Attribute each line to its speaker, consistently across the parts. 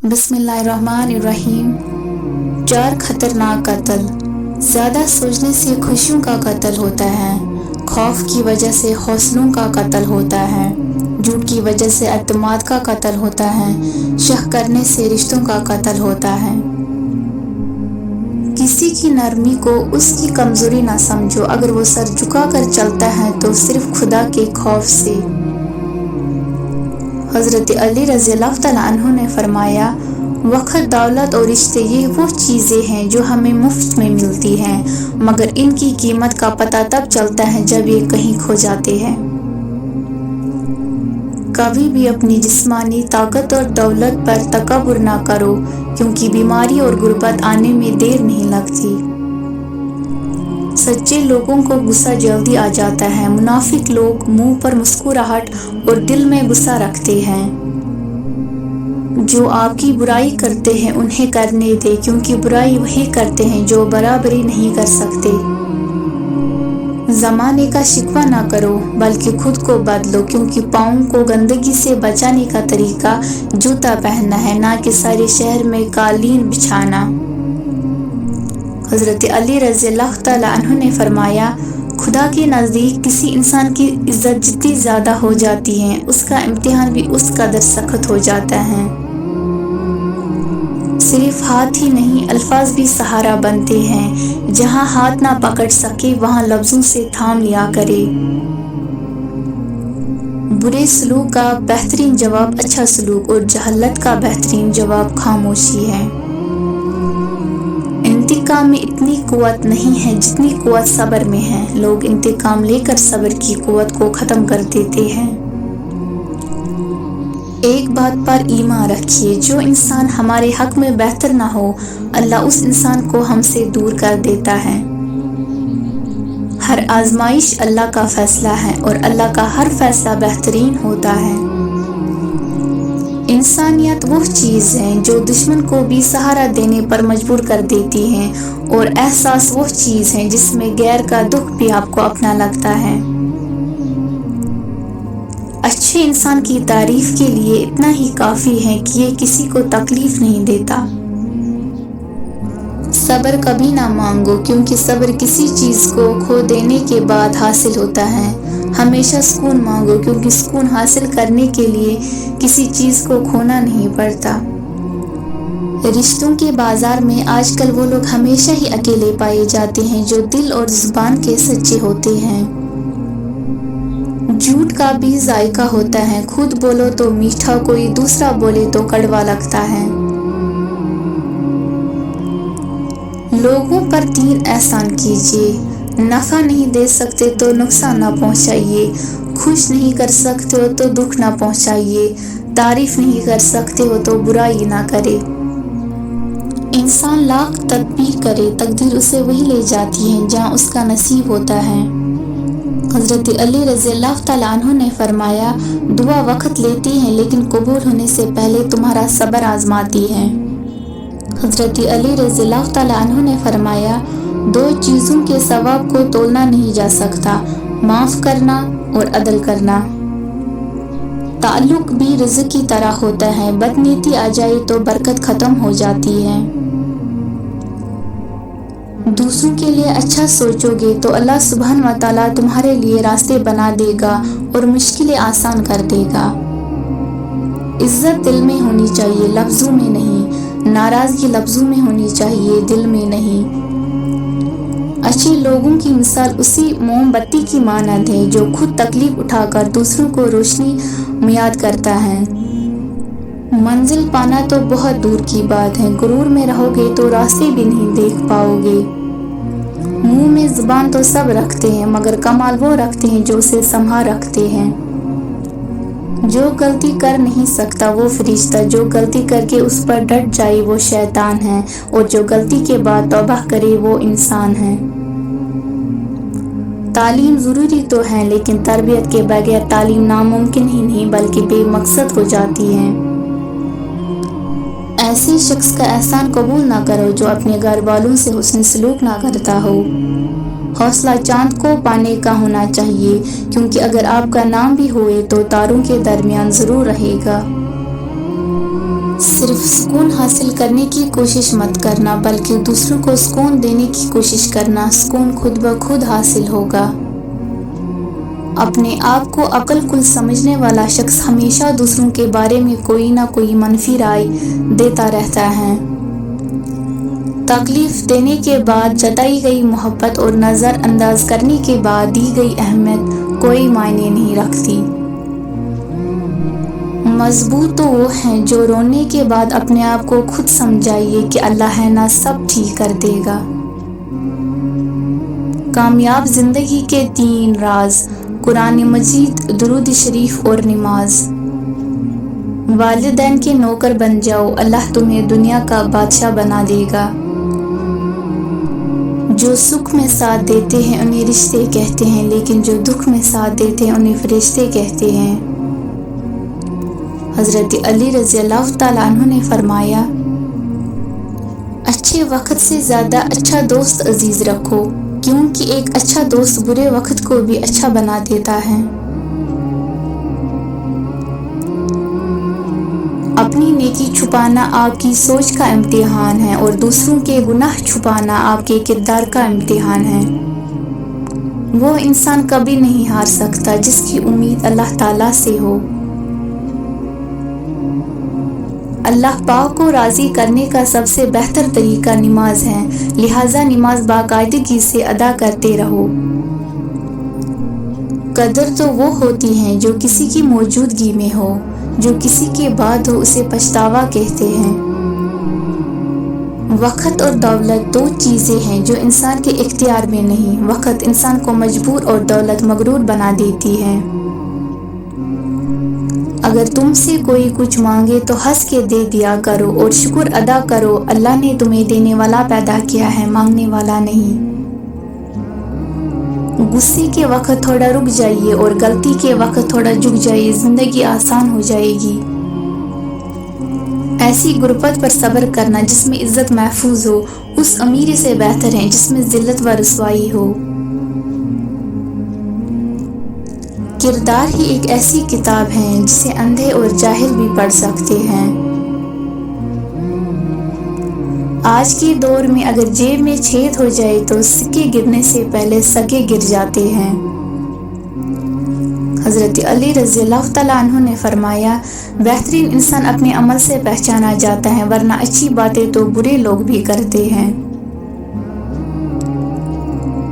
Speaker 1: बिस्मिल्लाहिर्रहमानिर्रहीम। 4 खतरनाक कत्ल। ज़्यादा सोचने से खुशियों का कत्ल होता है, खौफ की वजह से हौसलों का कत्ल होता है, झूठ की वजह से एतमाद का कत्ल होता है, शक करने से रिश्तों का कत्ल होता है। किसी की नरमी को उसकी कमज़ोरी ना समझो, अगर वो सर झुका कर चलता है तो सिर्फ खुदा के खौफ से। हज़रत अली रज़ियल्लाहु तआला अन्हु ने फरमाया, वक़्त, दौलत और रिश्ते ये वो चीज़ें हैं जो हमें मुफ्त में मिलती हैं, मगर इनकी कीमत का पता तब चलता है जब ये कहीं खो जाते हैं। कभी भी अपनी जिस्मानी ताकत और दौलत पर तकब्बुर ना करो, क्योंकि बीमारी और गुर्बत आने में देर नहीं लगती। सच्चे लोगों को गुस्सा जल्दी आ जाता है, मुनाफिक लोग मुंह पर मुस्कुराहट और दिल में गुस्सा रखते हैं। जो आपकी बुराई करते हैं उन्हें करने दे, क्योंकि बुराई वही करते हैं जो बराबरी नहीं कर सकते। ज़माने का शिकवा ना करो, बल्कि खुद को बदलो, क्योंकि पाँव को गंदगी से बचाने का तरीका जूता पहनना है, ना कि सारे शहर में कालीन बिछाना। हज़रत अली रज़ियल्लाहु तआला अन्हु ने फरमाया, खुदा के नज़दीक किसी इंसान की इज़्ज़त जितनी ज़्यादा हो जाती है, उसका इम्तिहान भी उस कदर सख्त हो जाता है। सिर्फ हाथ ही नहीं, अल्फाज भी सहारा बनते हैं। जहाँ हाथ ना पकड़ सके वहाँ लफ्ज़ों से थाम लिया करे। बुरे सलूक का बेहतरीन जवाब अच्छा सलूक और जहलत का बेहतरीन जवाब खामोशी है। इंतकाम में इतनी कुव्वत नहीं है जितनी कुव्वत सब्र में है। लोग इंतकाम लेकर सब्र की कुव्वत को ख़त्म कर देते हैं। एक बात पर ईमान रखिए, जो इंसान हमारे हक में बेहतर ना हो, अल्लाह उस इंसान को हमसे दूर कर देता है। हर आजमाइश अल्लाह का फैसला है और अल्लाह का हर फैसला बेहतरीन होता है। इंसानियत वो चीज़ है जो दुश्मन को भी सहारा देने पर मजबूर कर देती है, और एहसास वो चीज़ है जिसमें गैर का दुख भी आपको अपना लगता है। अच्छे इंसान की तारीफ के लिए इतना ही काफ़ी है कि ये किसी को तकलीफ नहीं देता। सब्र कभी ना मांगो, क्योंकि सब्र किसी चीज़ को खो देने के बाद हासिल होता है। हमेशा सुकून मांगो, क्योंकि सुकून हासिल करने के लिए किसी चीज़ को खोना नहीं पड़ता। रिश्तों के बाजार में आजकल वो लोग हमेशा ही अकेले पाए जाते हैं जो दिल और ज़ुबान के सच्चे होते हैं। झूठ का भी जायका होता है, खुद बोलो तो मीठा, कोई दूसरा बोले तो कड़वा लगता है। लोगों पर 3 एहसान कीजिए, नफ़ा नहीं दे सकते तो नुकसान ना पहुंचाइए, खुश नहीं कर सकते हो तो दुख ना पहुंचाइए, तारीफ नहीं कर सकते हो तो बुराई ना करे। इंसान लाख तदबीर करे, तकदीर उसे वही ले जाती है जहाँ उसका नसीब होता है। हज़रत अली रज़ियल्लाहु तआला अन्हु ने फरमाया, दुआ वक़्त लेती है लेकिन कबूल होने से पहले तुम्हारा सब्र आजमाती है। हज़रत अली रज़ियल्लाहु तआला अन्हु ने फरमाया, 2 चीज़ों के सवाब को तोलना नहीं जा सकता, माफ़ करना और अदल करना। ताल्लुक भी रिज़्क़ की तरह होता है, बदनीयती आ जाए तो बरकत ख़त्म हो जाती है। दूसरों के लिए अच्छा सोचोगे तो अल्लाह सुब्हान व तआला तुम्हारे लिए रास्ते बना देगा और मुश्किलें आसान कर देगा। इज्जत दिल में होनी चाहिए, लफ्ज़ों में नहीं। नाराज़गी लफ्ज़ों में होनी चाहिए, दिल में नहीं। अच्छे लोगों की मिसाल उसी मोमबत्ती की मानद है जो खुद तकलीफ उठाकर दूसरों को रोशनी मुयस्सर करता है। मंजिल पाना तो बहुत दूर की बात है, गुरूर में रहोगे तो रास्ते भी नहीं देख पाओगे। मुंह में ज़ुबान तो सब रखते हैं, मगर कमाल वो रखते हैं जो उसे संभाल रखते हैं। जो गलती कर नहीं सकता वो फरिश्ता, जो गलती करके उस पर डट जाए वो शैतान है, और जो गलती के बाद तौबा करे वो इंसान है। तालीम ज़रूरी तो है, लेकिन तरबियत के बगैर तालीम नामुमकिन ही नहीं बल्कि बेमकसद हो जाती है। ऐसे शख्स का एहसान कबूल ना करो जो अपने घर वालों से हुस्न सलूक ना करता हो। حوصلہ چاند کو پانے کا ہونا چاہیے، کیونکہ اگر آپ کا نام بھی ہوئے تو تاروں کے درمیان ضرور رہے گا۔ صرف سکون حاصل کرنے کی کوشش مت کرنا، بلکہ دوسروں کو سکون دینے کی کوشش کرنا۔ سکون خود بخود حاصل ہوگا۔ اپنے آپ کو عقل کل سمجھنے والا شخص ہمیشہ دوسروں کے بارے میں کوئی نہ کوئی منفی رائے دیتا رہتا ہے۔ تکلیف دینے کے بعد جتائی گئی محبت اور نظر انداز کرنے کے بعد دی گئی اہمیت کوئی معنی نہیں رکھتی۔ مضبوط تو وہ ہیں جو رونے کے بعد اپنے آپ کو خود سمجھائیے کہ اللہ ہے نا سب ٹھیک کر دے گا۔ کامیاب زندگی کے 3 راز: قرآن مجید، درود شریف اور نماز۔ والدین کے نوکر بن جاؤ، اللہ تمہیں دنیا کا بادشاہ بنا دے گا۔ جو سکھ میں ساتھ دیتے ہیں انہیں رشتے کہتے ہیں، لیکن جو دکھ میں ساتھ دیتے ہیں انہیں فرشتے کہتے ہیں۔ حضرت علی رضی اللہ تعالیٰ عنہ نے فرمایا، اچھے وقت سے زیادہ اچھا دوست عزیز رکھو، کیونکہ ایک اچھا دوست برے وقت کو بھی اچھا بنا دیتا ہے۔ اپنی نیکی چھپانا آپ کی سوچ کا امتحان ہے اور دوسروں کے گناہ چھپانا آپ کے کردار کا امتحان ہے۔ وہ انسان کبھی نہیں ہار سکتا جس کی امید اللہ تعالیٰ سے ہو۔ اللہ پاک کو راضی کرنے کا سب سے بہتر طریقہ نماز ہے، لہٰذا نماز باقاعدگی سے ادا کرتے رہو۔ قدر تو وہ ہوتی ہے جو کسی کی موجودگی میں ہو، جو کسی کے بعد ہو اسے پچھتاوا کہتے ہیں۔ وقت اور دولت 2 چیزیں ہیں جو انسان کے اختیار میں نہیں۔ وقت انسان کو مجبور اور دولت مغرور بنا دیتی ہے۔ اگر تم سے کوئی کچھ مانگے تو ہنس کے دے دیا کرو اور شکر ادا کرو، اللہ نے تمہیں دینے والا پیدا کیا ہے، مانگنے والا نہیں۔ غصے کے وقت تھوڑا رک جائیے اور غلطی کے وقت تھوڑا جھک جائیے، زندگی آسان ہو جائے گی۔ ایسی غربت پر صبر کرنا جس میں عزت محفوظ ہو، اس امیر سے بہتر ہے جس میں ذلت و رسوائی ہو۔ کردار ہی ایک ایسی کتاب ہے جسے اندھے اور جاہل بھی پڑھ سکتے ہیں۔ آج کے دور میں اگر جیب میں چھید ہو جائے تو سکے گرنے سے پہلے سگے گر جاتے ہیں۔ حضرت علی رضی اللہ تعالیٰ عنہ نے فرمایا، بہترین انسان اپنے عمل سے پہچانا جاتا ہے، ورنہ اچھی باتیں تو برے لوگ بھی کرتے ہیں۔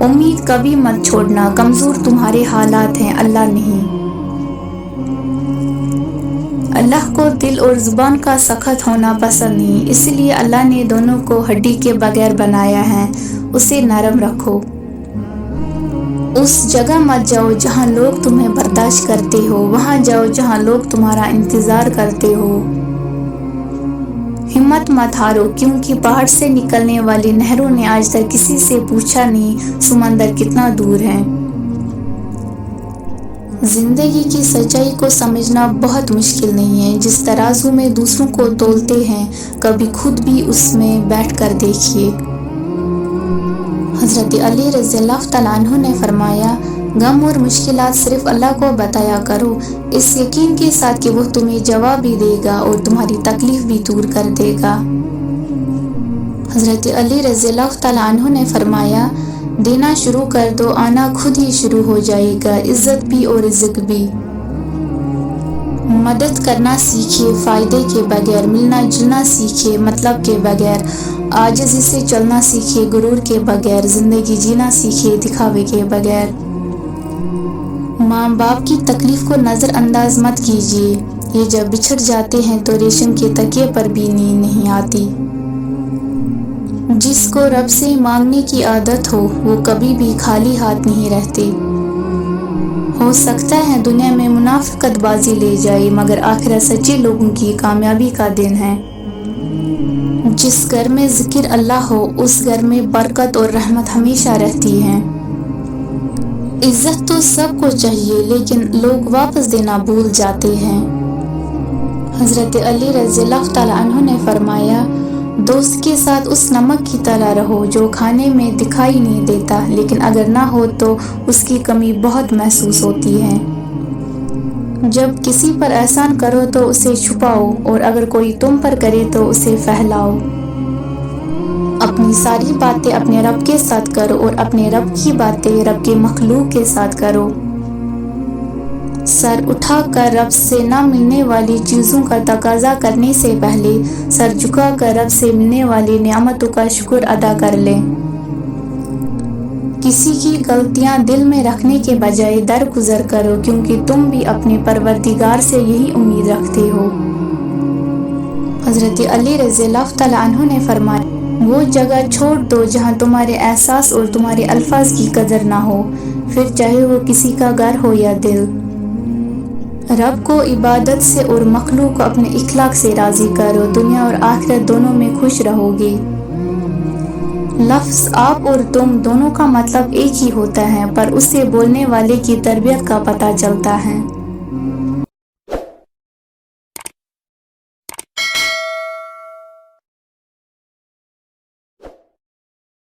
Speaker 1: امید کبھی مت چھوڑنا، کمزور تمہارے حالات ہیں، اللہ نہیں۔ اللہ کو دل اور زبان کا سخت ہونا پسند نہیں، اس لیے اللہ نے دونوں کو ہڈی کے بغیر بنایا ہے۔ اسے نرم رکھو۔ اس جگہ مت جاؤ جہاں لوگ تمہیں برداشت کرتے ہو، وہاں جاؤ جہاں لوگ تمہارا انتظار کرتے ہو۔ ہمت مت ہارو، کیونکہ پہاڑ سے نکلنے والی نہروں نے آج تک کسی سے پوچھا نہیں سمندر کتنا دور ہے۔ زندگی کی سچائی کو سمجھنا بہت مشکل نہیں ہے۔ جس ترازو میں دوسروں کو تولتے ہیں، کبھی خود بھی اس میں بیٹھ کر دیکھیے۔ حضرت علی رضی اللہ تعالیٰ عنہ نے فرمایا، غم اور مشکلات صرف اللہ کو بتایا کرو، اس یقین کے ساتھ کہ وہ تمہیں جواب بھی دے گا اور تمہاری تکلیف بھی دور کر دے گا۔ حضرت علی رضی اللہ تعالیٰ عنہ نے فرمایا، دینا شروع کر دو، آنا خود ہی شروع ہو جائے گا، عزت بھی اور رزق بھی۔ مدد کرنا سیکھیے فائدے کے بغیر، ملنا جلنا سیکھیے مطلب کے بغیر، عاجزی سے چلنا سیکھیے غرور کے بغیر، زندگی جینا سیکھیے دکھاوے کے بغیر۔ ماں باپ کی تکلیف کو نظر انداز مت کیجیے، یہ جب بچھڑ جاتے ہیں تو ریشم کے تکیے پر بھی نیند نہیں آتی۔ جس کو رب سے مانگنے کی عادت ہو وہ کبھی بھی خالی ہاتھ نہیں رہتے۔ ہو سکتا ہے دنیا میں منافقت بازی لے جائے، مگر آخرت سچے لوگوں کی کامیابی کا دن ہے۔ جس گھر میں ذکر اللہ ہو اس گھر میں برکت اور رحمت ہمیشہ رہتی ہے۔ عزت تو سب کو چاہیے لیکن لوگ واپس دینا بھول جاتے ہیں۔ حضرت علی رضی اللہ تعالیٰ عنہ نے فرمایا، दोस्त के साथ उस नमक की तरह रहो जो खाने में दिखाई नहीं देता, लेकिन अगर ना हो तो उसकी कमी बहुत महसूस होती है। जब किसी पर एहसान करो तो उसे छुपाओ, और अगर कोई तुम पर करे तो उसे फैलाओ। अपनी सारी बातें अपने रब के साथ करो, और अपने रब की बातें रब के मखलूक के साथ करो। सर उठाकर रब से ना मिलने वाली चीज़ों का तकाजा करने से पहले सर झुकाकर रब से मिलने वाली नियामतों का शुक्र अदा कर लें। किसी की गलतियां दिल में रखने के बजाय दरगुजर करो, क्योंकि तुम भी अपने परवरदिगार से यही उम्मीद रखते हो। हज़रत अली रज़ियल्लाहु तआला अन्हु ने फरमाया, वो जगह छोड़ दो जहाँ तुम्हारे एहसास और तुम्हारे अल्फाज की कदर ना हो, फिर चाहे वो किसी का घर हो या दिल। रब को इबादत से और मखलूक को अपने इखलाक से राज़ी करो, दुनिया और आखिरत दोनों में खुश रहोगे। लफ्ज़ आप और तुम दोनों का मतलब एक ही होता है, पर उससे बोलने वाले की तरबियत का पता चलता है।